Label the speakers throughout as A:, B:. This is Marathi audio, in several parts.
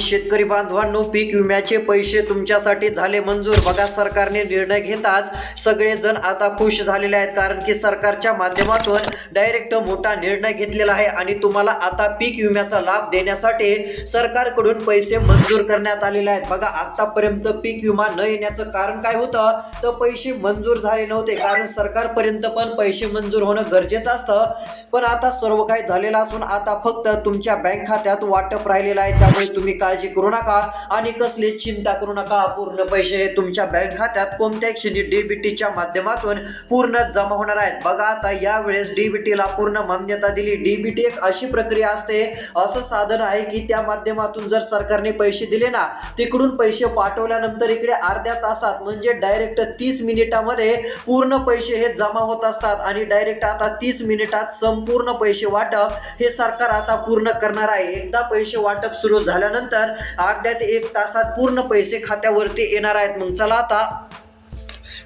A: शेतकरी बांधवांनो, पीक विम्याचे पैसे तुमच्यासाठी झाले मंजूर। बघा, सरकारने निर्णय घेताच सगळेजण आता खुश झालेले आहेत, कारण की सरकारच्या माध्यमातून डायरेक्ट मोठा निर्णय घेतलेला आहे आणि तुम्हाला आता पीक विम्याचा लाभ देण्यासाठी सरकारकडून पैसे मंजूर करण्यात आलेले आहेत। बघा, आतापर्यंत पीक विमा न येण्याचं कारण काय होतं, तर पैसे मंजूर झाले नव्हते, कारण सरकारपर्यंत पण पैसे मंजूर होणं गरजेचं असतं। पण आता सर्व काही झालेलं असून आता फक्त तुमच्या बँक खात्यात वाटप राहिलेलं आहे, त्यामुळे तुम्ही काळजी करू नका आणि कसली चिंता करू नका। पूर्ण पैसे हे तुमच्या बँक खात्यात कोणत्याही क्षणी डीबीटीच्या माध्यमातून पूर्ण जमा होणार आहेत। बघा, आता यावेळेस डीबीटीला पूर्ण मान्यता दिली। डीबीटी एक अशी प्रक्रिया असते, असं साधन आहे की त्या माध्यमातून जर सरकारने पैसे दिले ना, तिकडून पैसे पाठवल्यानंतर इकडे अर्ध्या तासात म्हणजे डायरेक्ट 30 मिनिटामध्ये पूर्ण पैसे हे जमा होत असतात आणि डायरेक्ट आता 30 मिनिटात संपूर्ण पैसे वाटप हे सरकार आता पूर्ण करणार आहे। एकदा पैसे वाटप सुरू झाल्यानंतर अर्ध्या ते 1 तासात पूर्ण पैसे खात्यावरती येणार आहेत। मग चला, आता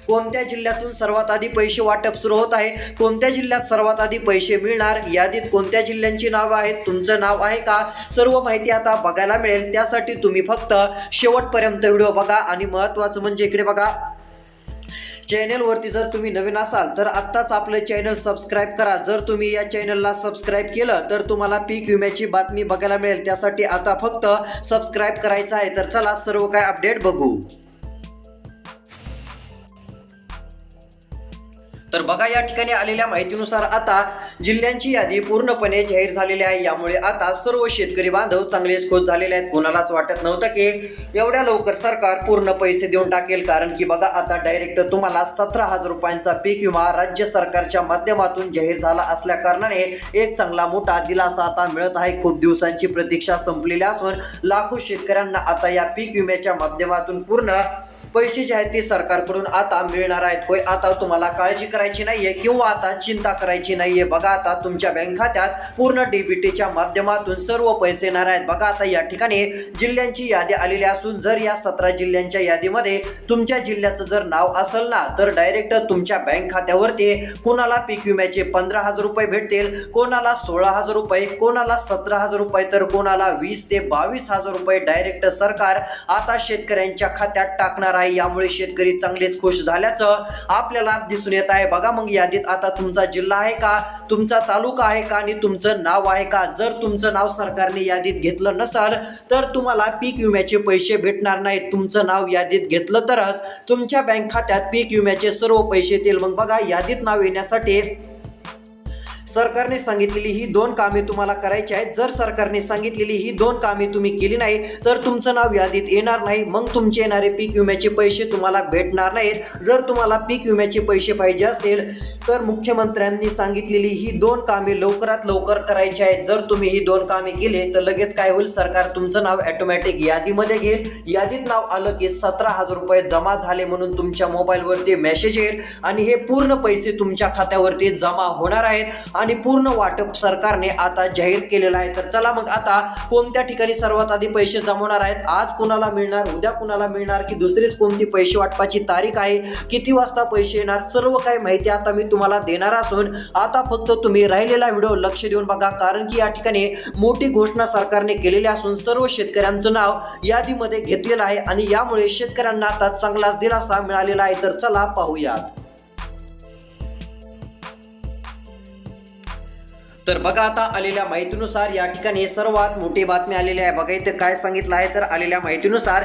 A: कोणत्या जिल्ह्यातून सर्वात आधी पैसे वाटप सुरू होत आहे, कोणत्या जिल्ह्यात सर्वात आधी पैसे मिळणार, यादीत कोणत्या जिल्ह्यांची नावं आहेत, तुमचं नाव आहे का, सर्व माहिती आता बघायला मिळेल। त्यासाठी तुम्ही फक्त शेवटपर्यंत व्हिडिओ बघा आणि महत्त्वाचं म्हणजे इकडे बघा, चॅनलवरती जर तुम्ही नवीन असाल तर आत्ताच आपलं चॅनल सबस्क्राईब करा। जर तुम्ही या चॅनलला सबस्क्राईब केलं तर तुम्हाला पीक विम्याची बातमी बघायला मिळेल, त्यासाठी आता फक्त सबस्क्राईब करायचं आहे। तर चला, सर्व काय अपडेट बघू। तर बघा, या ठिकाणी आलेल्या माहितीनुसार आता जिल्ह्यांची यादी पूर्णपणे जाहीर झालेली आहे। यामुळे आता सर्व शेतकरी बांधव चांगलेच खुश झालेले आहेत। कोणालाच वाटत नव्हतं की एवढ्या लवकर सरकार पूर्ण पैसे देऊन टाकेल, कारण की बघा, आता डायरेक्ट तुम्हाला 17,000 रुपयांचा पीक विमा राज्य सरकारच्या माध्यमातून जाहीर झाला असल्या कारणाने एक चांगला मोठा दिलासा आता मिळत आहे। खूप दिवसांची प्रतीक्षा संपलेली असून लाखो शेतकऱ्यांना आता या पीक विम्याच्या माध्यमातून पूर्ण पैसे जे आहेत ते सरकारकडून आता मिळणार आहेत। होय, आता तुम्हाला काळजी करायची नाहीये किंवा आता चिंता करायची नाहीये। बघा, आता तुमच्या बँक खात्यात पूर्ण डीबीटीच्या माध्यमातून सर्व पैसे येणार आहेत। बघा, आता या ठिकाणी जिल्ह्यांची यादी आलेली असून जर या 17 जिल्ह्यांच्या यादीमध्ये तुमच्या जिल्ह्याचं जर नाव असेल ना, तर डायरेक्ट तुमच्या बँक खात्यावरती कोणाला पीक विम्याचे 15,000 रुपये भेटतील, कोणाला 16,000 रुपये, कोणाला 17,000 रुपये, तर कोणाला 20,000 ते 22,000 रुपये डायरेक्ट सरकार आता शेतकऱ्यांच्या खात्यात टाकणार आहे। यामुळे शेतकरी चांगलेच खुश झाल्याचं आपल्याला दिसून येत आहे। बघा, मग यादीत आता तुमचा जिल्हा आहे का, तुमचा तालुका आहे का आणि तुमचं नाव आहे का। जर तुमचं नाव सरकारने यादीत घेतलं नसेल तर तुम्हाला पीक विम्याचे पैसे भेटणार नाहीत। तुमचं नाव यादीत घेतलं तरच तुमच्या बँक खात्यात पीक विम्याचे सर्व पैसे येतील। मग बघा, यादीत नाव येण्यासाठी सरकारने सांगितलेली ही 2 कामे तुम्हाला करायची आहेत। जर सरकारने सांगितलेली ही 2 कामे तुम्ही केली नाही तर तुमचं नाव यादीत येणार नाही, मग तुमचे येणारे पीक विम्याचे पैसे तुम्हाला भेटणार नाहीत। जर तुम्हाला पीक विम्याचे पैसे पाहिजे असतील तर मुख्यमंत्र्यांनी सांगितलेली ही 2 कामे लवकरात लवकर करायची आहेत। जर तुम्ही ही 2 कामे केले तर लगेच काय होईल, सरकार तुमचं नाव ऑटोमॅटिक यादीमध्ये घेईल। यादीत नाव आलं की 17,000 रुपये जमा झाले म्हणून तुमच्या मोबाईलवरती मेसेज येईल आणि हे पूर्ण पैसे तुमच्या खात्यावरती जमा होणार आहेत आणि पूर्ण वाटप सरकारने आता जाहीर केलेलं आहे। तर चला, मग आता कोणत्या ठिकाणी सर्वात आधी पैसे जमवणार आहेत, आज कुणाला मिळणार, उद्या कुणाला मिळणार, की दुसरीच कोणती पैसे वाटपाची तारीख आहे, किती वाजता पैसे येणार, सर्व काही माहिती आता मी तुम्हाला देणार असून आता फक्त तुम्ही राहिलेला व्हिडिओ लक्ष देऊन बघा, कारण की या ठिकाणी मोठी घोषणा सरकारने केलेली असून सर्व शेतकऱ्यांचं नाव यादीमध्ये घेतलेलं आहे आणि यामुळे शेतकऱ्यांना आता चांगलाच दिलासा मिळालेला आहे। तर चला पाहूयात। तर बघा, आता आलेल्या माहितीनुसार या ठिकाणी सर्वात मोठी बातमी आलेली आहे। बघा, इथे काय सांगितलं आहे, तर आलेल्या माहितीनुसार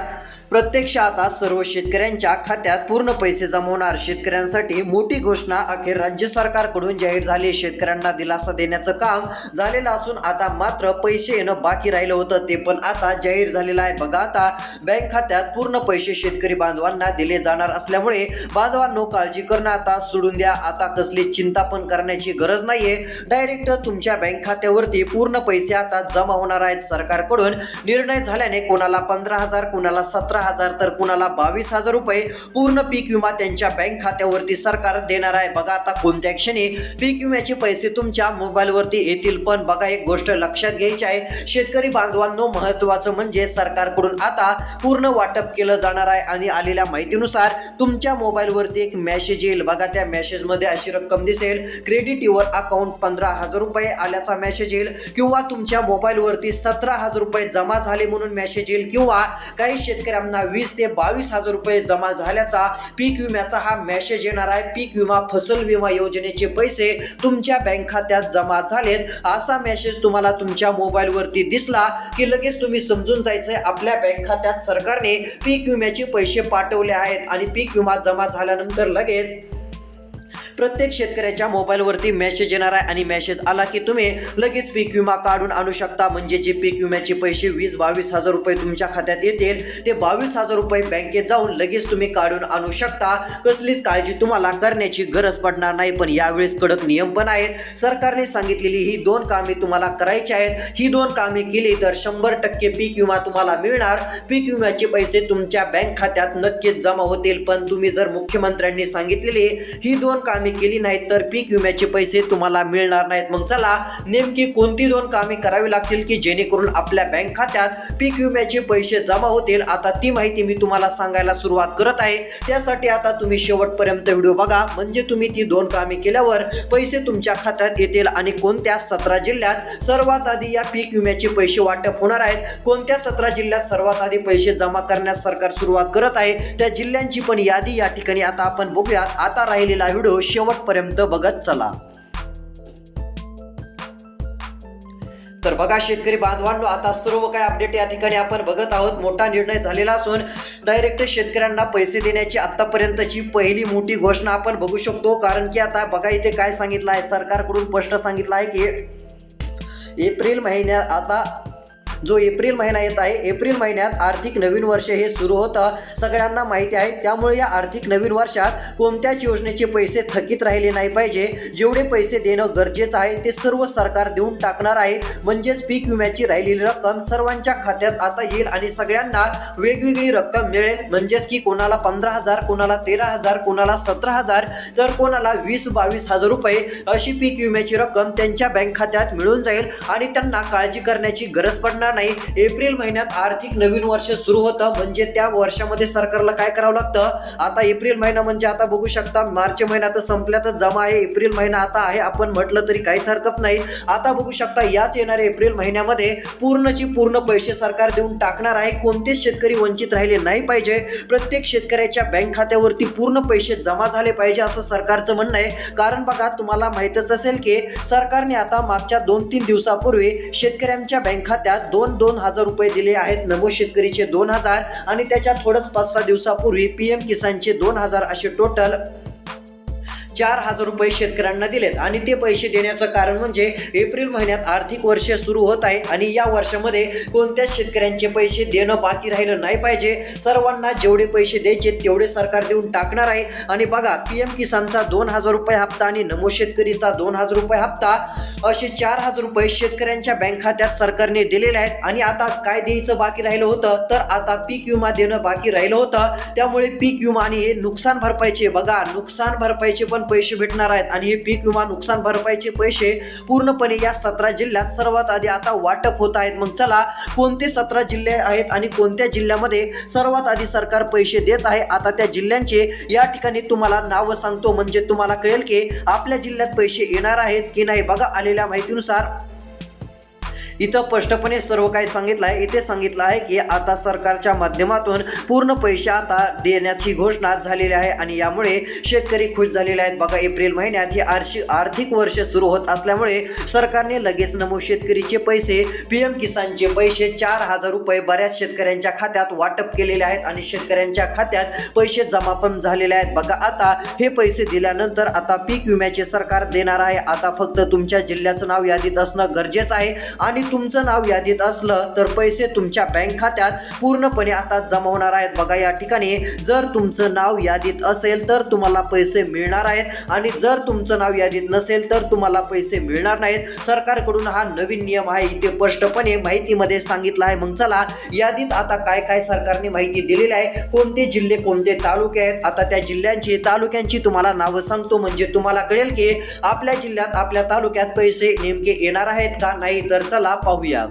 A: प्रत्यक्ष आता सर्व शेतकऱ्यांच्या खात्यात पूर्ण पैसे जमवणार। शेतकऱ्यांसाठी मोठी घोषणा अखेर राज्य सरकारकडून जाहीर झाली। शेतकऱ्यांना दिलासा देण्याचं काम झालेलं असून आता मात्र पैसे येणं बाकी राहिलं होतं, ते पण आता जाहीर झालेलं आहे। बघा, आता बँक खात्यात पूर्ण पैसे शेतकरी बांधवांना दिले जाणार असल्यामुळे बांधवांनो, काळजी करणं आता सोडून द्या। आता कसली चिंता पण करण्याची गरज नाहीये, डायरेक्ट तुमच्या बँक खात्यावरती पूर्ण पैसे आता जमा होणार आहेत। सरकारकडून निर्णय झाल्याने कोणाला 15,000, कोणाला 17,000 17,000 तर कुणाला 22,000 रुपये पूर्ण पीक विमा त्यांच्या बँक खात्यावरती सरकार देणार आहे. बघा आता कोणत्या क्षणी पीक विम्याचे पैसे तुमच्या मोबाईलवरती येतील. पण बघा एक गोष्ट लक्षात घ्यायची आहे शेतकरी बांधवांनो, महत्त्वाचं म्हणजे सरकारकडून आता पूर्ण वाटप केलं जाणार आहे आणि आलेल्या माहितीनुसार तुमच्या मोबाईलवरती एक मेसेज येईल. बघा त्या मेसेजमध्ये अशी रक्कम दिसेल, क्रेडिट युअर अकाउंट 15,000 रुपये आल्याचा मेसेज येईल किंवा तुमच्या मोबाईलवरती 17,000 रुपये जमा झाले म्हणून मेसेज येईल किंवा काही शेतकऱ्यांना 20,000 ते 22,000 रुपये जमा झाल्याचा पीक विम्याचा हा मेसेज येणार आहे. पीक विमा फसल विमा योजनेचे पैसे तुमच्या बँक खात्यात जमा झालेत असा मेसेज तुम्हाला तुमच्या मोबाईलवरती दिसला की लगेच तुम्ही समजून जायचंय आपल्या बँक खात्यात सरकारने पीक विम्याचे पैसे पाठवले आहेत आणि पीक विमा जमा झाल्यानंतर लगेच प्रत्येक शेतकऱ्याच्या मोबाईलवरती मेसेज येणार आहे आणि मेसेज आला की तुम्ही लगेच पीक विमा काढून आणू शकता. म्हणजे जे पीक विम्याचे पैसे 20-22,000 रुपये तुमच्या खात्यात येतील ते 22,000 रुपये बँकेत जाऊन लगेच तुम्ही काढून आणू शकता. कसलीच काळजी तुम्हाला करण्याची गरज पडणार नाही. पण यावेळेस कडक नियम पण आहेत. सरकारने सांगितलेली ही 2 कामे तुम्हाला करायची आहेत. ही 2 कामे केली तर 100% पीक विमा तुम्हाला मिळणार. पीक विम्याचे पैसे तुमच्या बँक खात्यात नक्कीच जमा होतील. पण तुम्ही जर मुख्यमंत्र्यांनी सांगितलेली ही 2 कामे केली नाहीत तर पीक विम्याचे पैसे तुम्हाला मिळणार नाहीत. मग चला नेमकी कोणती 2 कामे करावी लागतील की जेणेकरून आपल्या बँक खात्यात पीक विम्याचे पैसे जमा होतील. आता ती माहिती मी तुम्हाला सांगायला सुरुवात करत आहे. त्यासाठी आता तुम्ही शेवटपर्यंत व्हिडिओ बघा म्हणजे तुम्ही ती 2 कामे केल्यावर पैसे तुमच्या खात्यात येतील. आणि कोणत्या 17 जिल्ह्यात सर्वात आधी या पीक विम्याचे पैसे वाटप होणार आहेत, कोणत्या 17 जिल्ह्यात सर्वात आधी पैसे जमा करण्यास सरकार सुरुवात करत आहे, त्या जिल्ह्यांची पण यादी या ठिकाणी आता आपण बघूयात. आता राहिलेला व्हिडिओ शेवटपर्यंत बघत चला. तर बघा शेतकरी बांधवांनो, आता सर्व काही अपडेट या ठिकाणी आपण बघत आहोत. मोठा निर्णय झालेला असून डायरेक्ट शेतकऱ्यांना पैसे देण्याची आतापर्यंतची पहिली मोठी घोषणा आपण बघू शकतो. कारण की आता बघा इथे काय सांगितलं आहे, सरकारकडून स्पष्ट सांगितलं आहे की एप्रिल महिन्यात आता जो एप्रिल महिना येत आहे, एप्रिल महिन्यात आर्थिक नवीन वर्ष हे सुरू होतं, सगळ्यांना माहिती आहे. त्यामुळे या आर्थिक नवीन वर्षात कोणत्याच योजनेचे पैसे थकीत राहिले नाही पाहिजे. जेवढे पैसे देणं गरजेचं आहे ते सर्व सरकार देऊन टाकणार आहे. म्हणजेच पीक विम्याची राहिलेली रक्कम सर्वांच्या खात्यात आता येईल आणि सगळ्यांना वेगवेगळी रक्कम मिळेल. म्हणजेच की कोणाला 15,000, कोणाला 13,000, कोणाला 17,000 तर कोणाला 20-22,000 रुपये अशी पीक विम्याची रक्कम त्यांच्या बँक खात्यात मिळून जाईल आणि त्यांना काळजी करण्याची गरज पडणार नाही. एप्रिल महिन्यात आर्थिक नवीन वर्ष सुरू होतं म्हणजे त्या वर्षामध्ये सरकारला काय करावं लागतं. आता एप्रिल महिना म्हणजे आता बघू शकता मार्च महिना तर संपल्यातच जमा आहे, एप्रिल महिना आता आहे आपण म्हटलं तरी काहीच हरकत नाही. आता बघू शकता याच येणाऱ्या एप्रिल महिन्यामध्ये पूर्णची पूर्ण पैसे सरकार देऊन टाकणार आहे. कोणतेच शेतकरी वंचित राहिले नाही पाहिजे. प्रत्येक शेतकऱ्याच्या बँक खात्यावरती पूर्ण पैसे जमा झाले पाहिजे असं सरकारचं म्हणणं आहे. कारण बघा तुम्हाला माहीतच असेल की सरकारने आता मागच्या 2-3 दिवसापूर्वी शेतकऱ्यांच्या बँक खात्यात 2,000 रुपये दिले आहेत. नमो शेतकरीचे 2,000 आणि त्याच्या थोडंच 5-6 दिवसापूर्वी PM किसानचे 2,000 असे टोटल 4,000 रुपये शेतकऱ्यांना दिलेत. आणि ते पैसे देण्याचं कारण म्हणजे एप्रिल महिन्यात आर्थिक वर्ष सुरू होत आहे आणि या वर्षामध्ये कोणत्याच शेतकऱ्यांचे पैसे देणं बाकी राहिलं नाही पाहिजे. सर्वांना जेवढे पैसे द्यायचे तेवढे सरकार देऊन टाकणार आहे. आणि बघा PM किसानचा 2,000 रुपये हप्ता आणि नमो शेतकरीचा 2,000 रुपये हप्ता असे 4,000 रुपये शेतकऱ्यांच्या बँक खात्यात सरकारने दिलेले आहेत. आणि आता काय द्यायचं बाकी राहिलं होतं तर आता पीक विमा देणं बाकी राहिलं होतं. त्यामुळे पीक विमा आणि हे नुकसान भरपाईचे बघा नुकसान भरपाईचे पण पैसे भेटणार आहेत. आणि हे पीक विमा नुकसान भरपाईचे पैसे पूर्णपणे या 17 जिल्ह्यात सर्वात आधी आता वाटप होत आहेत. मग चला कोणते 17 जिल्हे आहेत आणि कोणत्या जिल्ह्यामध्ये सर्वात आधी सरकार पैसे देत आहे आता त्या जिल्ह्यांचे या ठिकाणी तुम्हाला नावं सांगतो म्हणजे तुम्हाला कळेल की आपल्या जिल्ह्यात पैसे येणार आहेत की नाही. बघा आलेल्या माहितीनुसार इथं स्पष्टपणे सर्व काही सांगितलं आहे. इथे सांगितलं आहे की आता सरकारच्या माध्यमातून पूर्ण पैसे आता देण्याची घोषणा झालेली आहे आणि यामुळे शेतकरी खुश झालेले आहेत. बघा एप्रिल महिन्यात हे आर्थिक वर्ष सुरू होत असल्यामुळे सरकारने लगेच नमो शेतकरीचे पैसे PM किसानचे पैसे 4,000 रुपये बऱ्याच शेतकऱ्यांच्या खात्यात वाटप केलेले आहेत आणि शेतकऱ्यांच्या खात्यात पैसे जमा पण झालेले आहेत. बघा आता हे पैसे दिल्यानंतर आता पीक विम्याचे सरकार देणार आहे. आता फक्त तुमच्या जिल्ह्याचं नाव यादीत असणं गरजेचं आहे आणि तुमचं नाव यादीत असलं तर पैसे तुमच्या बँक खात्यात पूर्णपणे आता जमा होणार आहेत. बघा या ठिकाणी जर तुमचं नाव यादीत असेल तर तुम्हाला पैसे मिळणार आहेत आणि जर तुमचं नाव यादीत नसेल तर तुम्हाला पैसे मिळणार नाहीत. सरकारकडून हा नवीन नियम आहे, इथे स्पष्टपणे माहितीमध्ये सांगितलं आहे. मग चला यादीत आता काय काय सरकारने माहिती दिलेली आहे, कोणते जिल्हे कोणते तालुके आहेत. आता त्या जिल्ह्यांची तालुक्यांची तुम्हाला नावं सांगतो म्हणजे तुम्हाला कळेल की आपल्या जिल्ह्यात आपल्या तालुक्यात पैसे नेमके येणार आहेत का नाही. तर चला पाहूया.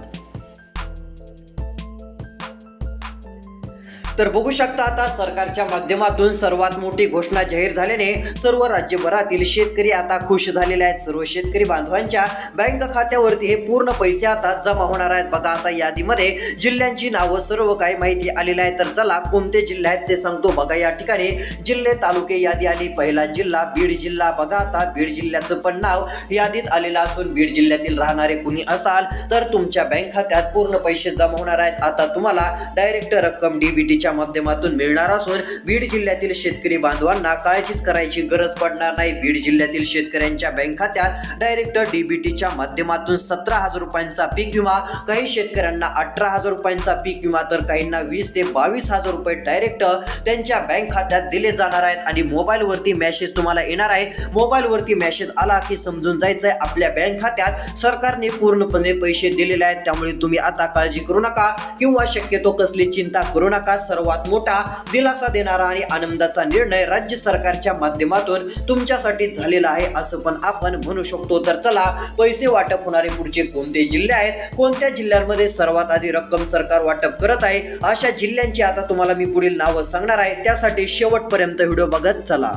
A: तर बघू शकता आता सरकारच्या माध्यमातून सर्वात मोठी घोषणा जाहीर झाल्याने सर्व राज्यभरातील शेतकरी आता खुश झालेले आहेत. सर्व शेतकरी बांधवांच्या बँक खात्यावरती हे पूर्ण पैसे आता जमा होणार आहेत. बघा आता यादीमध्ये जिल्ह्यांची नावं सर्व काही माहिती आलेली आहे. तर चला कोणते जिल्हे आहेत ते सांगतो. बघा या ठिकाणी जिल्हे तालुके यादी आली. पहिला जिल्हा बीड जिल्हा. बघा आता बीड जिल्ह्याचं पण नाव यादीत आलेलं असून बीड जिल्ह्यातील राहणारे कुणी असाल तर तुमच्या बँक खात्यात पूर्ण पैसे जमा होणार आहेत. आता तुम्हाला डायरेक्ट रक्कम डीबीटीच्या माध्यमातून मिळणार असून बीड जिल्ह्यातील शेतकरी बांधवांना काळजीच करायची गरज पडणार नाही. बीड जिल्ह्यातील शेतकऱ्यांच्या बँक खात्यात डायरेक्ट डीबीटीच्या माध्यमातून 17,000 रुपयांचा पीक विमा, काही शेतकऱ्यांना 18,000 रुपयांचा पीक विमा तर काहींना 20,000 ते 22,000 रुपये डायरेक्ट त्यांच्या बँक खात्यात दिले जाणार आहेत. आणि मोबाईलवरती मेसेज तुम्हाला येणार आहे. मोबाईलवरती मेसेज आला की समजून जायचंय आपल्या बँक खात्यात सरकारने पूर्णपणे पैसे दिलेले आहेत. त्यामुळे तुम्ही आता काळजी करू नका किंवा शक्यतो कसली चिंता करू नका. सर्वात मोठा दिलासा देणारा आणि आनंदाचा निर्णय राज्य सरकारच्या माध्यमातून तुमच्यासाठी झालेला आहे असं पण आपण म्हणू शकतो. तर चला पैसे वाटप होणारे पुढचे कोणते जिल्हे आहेत, कोणत्या जिल्ह्यांमध्ये सर्वात आधी रक्कम सरकार वाटप करत आहे, अशा जिल्ह्यांची आता तुम्हाला मी पुढील नावं सांगणार आहे. त्यासाठी शेवटपर्यंत व्हिडिओ बघत चला.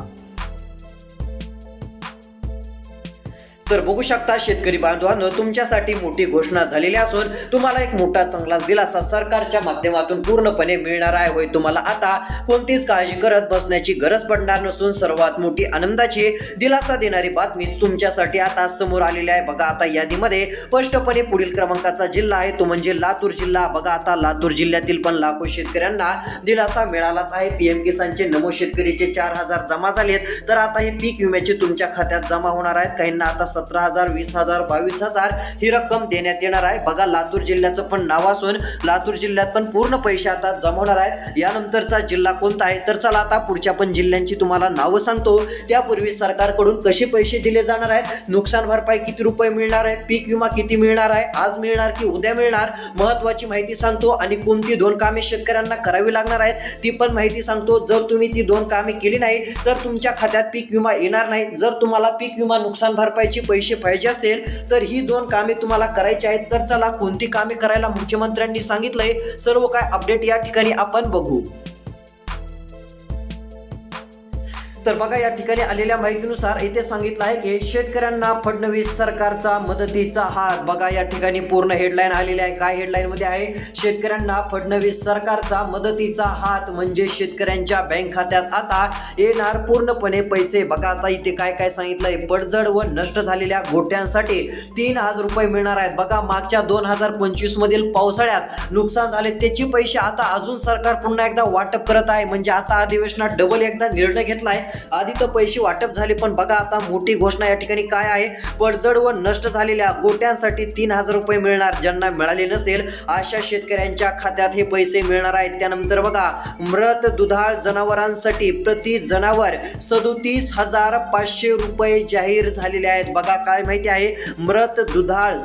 A: तर बघू शकता शेतकरी बांधवांनो तुमच्यासाठी मोठी घोषणा झालेली असून तुम्हाला एक मोठा चांगलाच दिलासा सरकारच्या माध्यमातून पूर्णपणे मिळणार आहे. होय तुम्हाला आता कोणतीच काळजी करत बसण्याची गरज पडणार नसून सर्वात मोठी आनंदाची दिलासा देणारी बातमीच तुमच्यासाठी आता समोर आलेली आहे. बघा आता यादीमध्ये स्पष्टपणे पुढील क्रमांकाचा जिल्हा आहे तो म्हणजे लातूर जिल्हा. बघा आता लातूर जिल्ह्यातील पण लाखो शेतकऱ्यांना दिलासा मिळालाच आहे. पीएम किसानचे नमो शेतकरीचे 4,000 जमा झालेत तर आता हे पीक विम्याचे तुमच्या खात्यात जमा होणार आहेत. काहींना आता 17,000, 20,000, 22,000 ही रक्कम देण्यात येणार आहे. बघा लातूर जिल्ह्याचं पण नाव असून लातूर जिल्ह्यात पण पूर्ण पैसे आता जमा होणार आहेत. यानंतरचा जिल्हा कोणता आहे तर चला आता पुढच्या पण जिल्ह्यांची तुम्हाला नावं सांगतो. त्यापूर्वी सरकारकडून कसे पैसे दिले जाणार आहेत, नुकसान भरपाई किती रुपये मिळणार आहे, पीक विमा किती मिळणार आहे, आज मिळणार की उद्या मिळणार, महत्त्वाची माहिती सांगतो. आणि कोणती 2 कामे शेतकऱ्यांना करावी लागणार आहेत ती पण माहिती सांगतो. जर तुम्ही ती 2 कामे केली नाही तर तुमच्या खात्यात पीक विमा येणार नाही. जर तुम्हाला पीक विमा नुकसान भरपाईची पैसे पाहिजे असतील तर ही 2 कामे तुम्हाला करायची आहेत. तर चला कोणती कामे करायला मुख्यमंत्र्यांनी सांगितलंय सर्व काय अपडेट या ठिकाणी आपण बघू. तर बघा या ठिकाणी आलेल्या माहितीनुसार इथे सांगितलं आहे की शेतकऱ्यांना फडणवीस सरकारचा मदतीचा हात. बघा या ठिकाणी पूर्ण हेडलाईन आलेली आहे. काय हेडलाईन मध्ये आहे, शेतकऱ्यांना फडणवीस सरकारचा मदतीचा हात म्हणजे शेतकऱ्यांच्या बँक खात्यात आता येणार पूर्णपणे पैसे. बघा आता इथे काय काय सांगितलंय, पडझड व नष्ट झालेल्या गोट्यांसाठी 3,000 रुपये मिळणार आहेत. बघा मागच्या 2025 मधील पावसाळ्यात नुकसान झाले त्याचे पैसे आता अजून सरकार पुन्हा एकदा वाटप करत आहे. म्हणजे आता अधिवेशनात डबल एकदा निर्णय घेतलाय. आधी तर पैसे वाटप झाले पण बघा आता मोठी घोषणा या ठिकाणी काय आहे, पडझड व नष्ट झालेल्या गोट्यांसाठी 3,000 रुपये मिळणार. ज्यांना मिळाले नसेल अशा शेतकऱ्यांच्या खात्यात हे पैसे मिळणार आहेत. त्यानंतर बघा मृत दुधाळ जनावरांसाठी प्रति जनावर 37,500 रुपये जाहीर झालेले आहेत. बघा काय माहिती आहे, मृत दुधाळ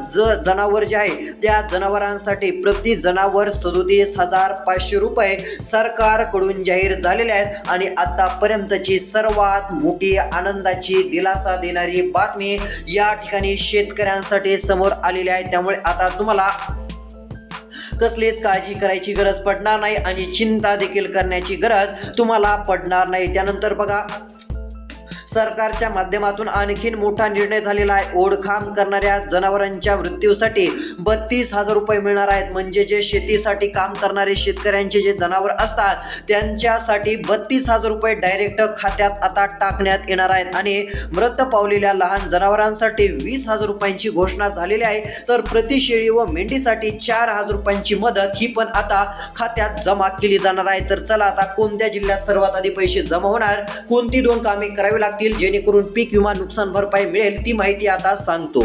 A: जनावर जे आहे त्या जनावरांसाठी प्रति जनावर 37,500 रुपये सरकारकडून जाहीर झालेले आहेत. आणि आतापर्यंतची सर्वात मोठी आनंदाची दिलासा देणारी बातमी या ठिकाणी शेतकऱ्यांसाठी समोर आलेली आहे. त्यामुळे आता तुम्हाला कसलीच काळजी करायची गरज पडणार नाही आणि चिंता देखील करण्याची गरज तुम्हाला पडणार नाही. त्यानंतर बघा सरकारच्या माध्यमातून आणखीन मोठा निर्णय झालेला आहे. ओढखाम करणाऱ्या जनावरांच्या मृत्यूसाठी 32,000 रुपये मिळणार आहेत. म्हणजे जे शेतीसाठी काम करणारे शेतकऱ्यांचे जे जनावर असतात त्यांच्यासाठी 32,000 रुपये डायरेक्ट खात्यात आता टाकण्यात येणार आहेत. आणि मृत पावलेल्या लहान जनावरांसाठी 20,000 रुपयांची घोषणा झालेली आहे. तर प्रति शेळी व मेंढीसाठी 4,000 रुपयांची मदत ही पण आता खात्यात जमा केली जाणार आहे. तर चला आता कोणत्या जिल्ह्यात सर्वात आधी पैसे जमा होणार, कोणती 2 कामे करावी लागतील जेणेकरून पीक विमा नुकसान भरपाई मिळेल ती माहिती आता सांगतो.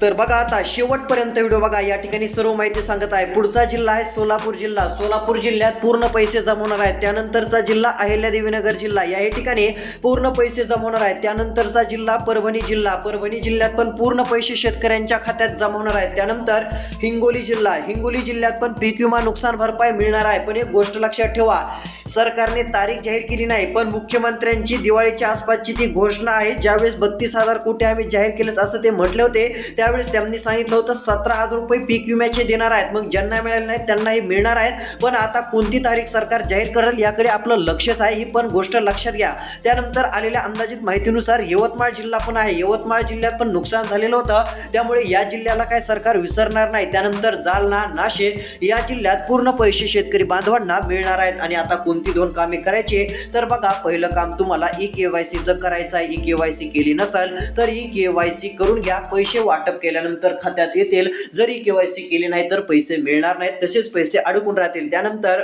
A: तर बघा आता शेवटपर्यंत व्हिडिओ बघा. या ठिकाणी सर्व माहिती सांगत आहे. पुढचा जिल्हा आहे सोलापूर जिल्हा. सोलापूर जिल्ह्यात पूर्ण पैसे जमवणार आहेत. त्यानंतरचा जिल्हा अहिल्यादेवीनगर जिल्हा, या ठिकाणी पूर्ण पैसे जमवणार आहेत. त्यानंतरचा जिल्हा परभणी जिल्हा. परभणी जिल्ह्यात पण पूर्ण पैसे शेतकऱ्यांच्या खात्यात जमवणार आहेत. त्यानंतर हिंगोली जिल्हा. हिंगोली जिल्ह्यात पण पीक विमा नुकसान भरपाई मिळणार आहे. पण एक गोष्ट लक्षात ठेवा, सरकारने तारीख जाहीर केली नाही, पण मुख्यमंत्र्यांची दिवाळीच्या आसपासची ती घोषणा आहे. ज्यावेळेस 32,000 कोटी आम्ही जाहीर केलेत असं ते म्हटले होते, त्यावेळेस त्यांनी सांगितलं होतं 17,000 रुपये पीक विम्याचे देणार आहेत. मग ज्यांना मिळाले नाहीत त्यांनाही मिळणार आहेत. पण आता कोणती तारीख सरकार जाहीर करेल याकडे आपलं लक्षच आहे, ही पण गोष्ट लक्षात घ्या. त्यानंतर आलेल्या अंदाजित माहितीनुसार यवतमाळ जिल्हा पण आहे. यवतमाळ जिल्ह्यात पण नुकसान झालेलं होतं, त्यामुळे या जिल्ह्याला काय सरकार विसरणार नाही. त्यानंतर जालना, नाशिक या जिल्ह्यात पूर्ण पैसे शेतकरी बांधवांना मिळणार आहेत. आणि आता कोणती दोन कामे करायची, तर बघा पहिलं काम तुम्हाला KYC करायचं आहे. KYC केली नसेल तर KYC करून घ्या. पैसे वाटप केल्यानंतर खात्यात येतील. जरी KYC केली नाही तर पैसे मिळणार नाहीत, तसेच पैसे अडकून राहतील. त्यानंतर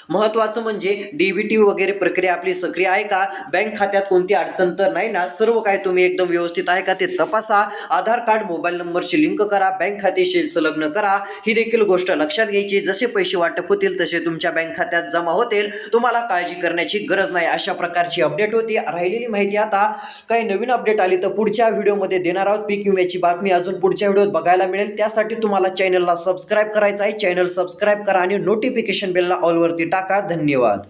A: महत्त्वाचं म्हणजे DBT वगैरे प्रक्रिया आपली सक्रिय आहे का, बँक खात्यात कोणती अडचण तर नाही ना, सर्व काय तुम्ही एकदम व्यवस्थित आहे का ते तपासा. आधार कार्ड मोबाईल नंबरशी लिंक करा, बँक खात्याशी संलग्न करा. ही देखील गोष्ट लक्षात घ्यायची. जसे पैसे वाटप होतील तसे तुमच्या बँक खात्यात जमा होतील, तुम्हाला काळजी करण्याची गरज नाही. अशा प्रकारची अपडेट होती. राहिलेली माहिती आता काही नवीन अपडेट आली तर पुढच्या व्हिडिओमध्ये देणार आहोत. पीक विम्याची बातमी अजून पुढच्या व्हिडिओत बघायला मिळेल. त्यासाठी तुम्हाला चॅनलला सबस्क्राईब करायचं आहे. चॅनल सबस्क्राईब करा आणि नोटिफिकेशन बेलला ऑल वरती टाका. धन्यवाद.